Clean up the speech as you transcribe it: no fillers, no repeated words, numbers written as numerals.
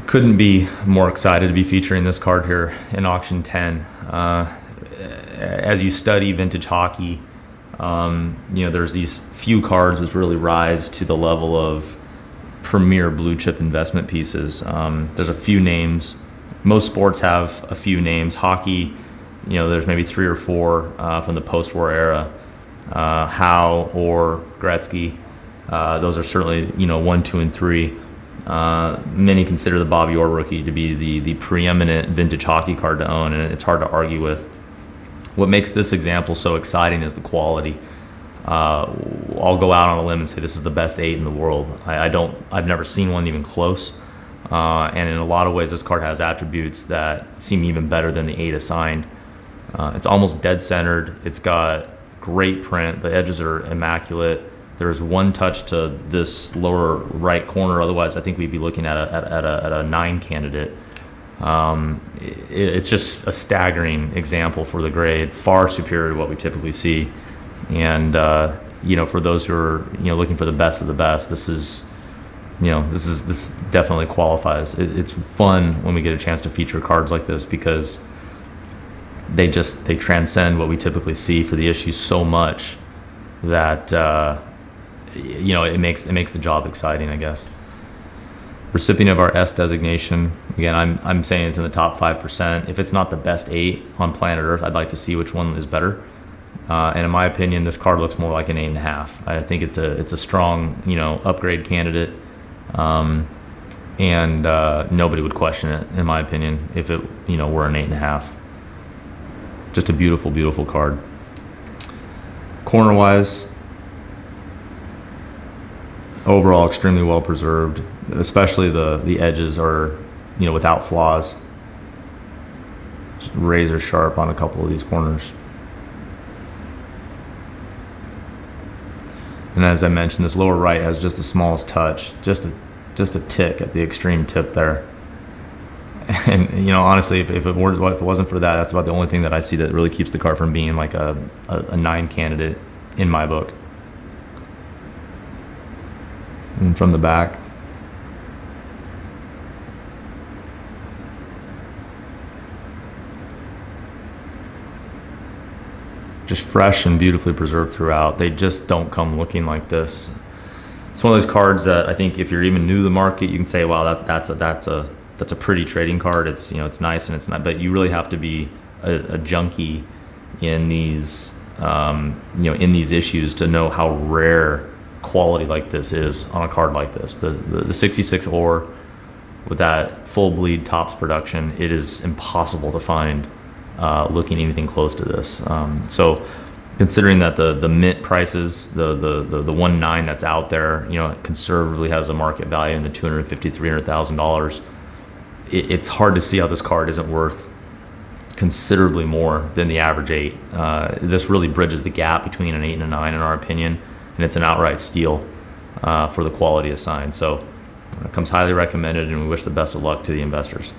Couldn't be more excited to be featuring this card here in auction 10. As you study vintage hockey, there's these few cards that really rise to the level of premier blue chip investment pieces. There's a few names. Most sports have a few names. Hockey, there's maybe 3 or 4 from the post-war era. Howe, Orr, Gretzky. Those are certainly 1, 2, and 3. Many consider the Bobby Orr rookie to be the preeminent vintage hockey card to own, and it's hard to argue with. What makes this example so exciting is the quality. I'll go out on a limb and say this is the best 8 in the world. I've never seen one even close. And in a lot of ways, this card has attributes that seem even better than the 8 assigned. It's almost dead centered. It's got great print. The edges are immaculate. There's one touch to this lower right corner. Otherwise, I think we'd be looking at a 9 candidate. It's just a staggering example for the grade, far superior to what we typically see. And for those who are looking for the best of the best, this definitely qualifies. It's fun when we get a chance to feature cards like this because they transcend what we typically see for the issue so much that it makes the job exciting, I guess. Recipient of our S designation, again, I'm saying it's in the top 5%. If it's not the best 8 on planet Earth, I'd like to see which one is better. And in my opinion, this card looks more like an 8.5. I think it's a strong upgrade candidate, and nobody would question it, in my opinion, if it were an 8.5. Just a beautiful, beautiful card. Corner wise, overall extremely well preserved. Especially the edges are without flaws. Just razor sharp on a couple of these corners. And as I mentioned, this lower right has just the smallest touch, just a tick at the extreme tip there. And honestly, if it wasn't for that, that's about the only thing that I see that really keeps the card from being like a 9 candidate in my book. And from the back, just fresh and beautifully preserved throughout. They just don't come looking like this. It's one of those cards that I think if you're even new to the market, you can say, "Wow, that's a pretty trading card. It's it's nice and it's not." But you really have to be a junkie in these in these issues to know how rare quality like this is on a card like this. The 66 Orr with that full bleed Topps production, it is impossible to find looking anything close to this. So considering that the mint prices, the 1.9 that's out there, conservatively has a market value in the $250,000-$300,000, it's hard to see how this card isn't worth considerably more than the average 8. This really bridges the gap between an 8 and a 9 in our opinion, and it's an outright steal for the quality assigned. So it comes highly recommended, and we wish the best of luck to the investors.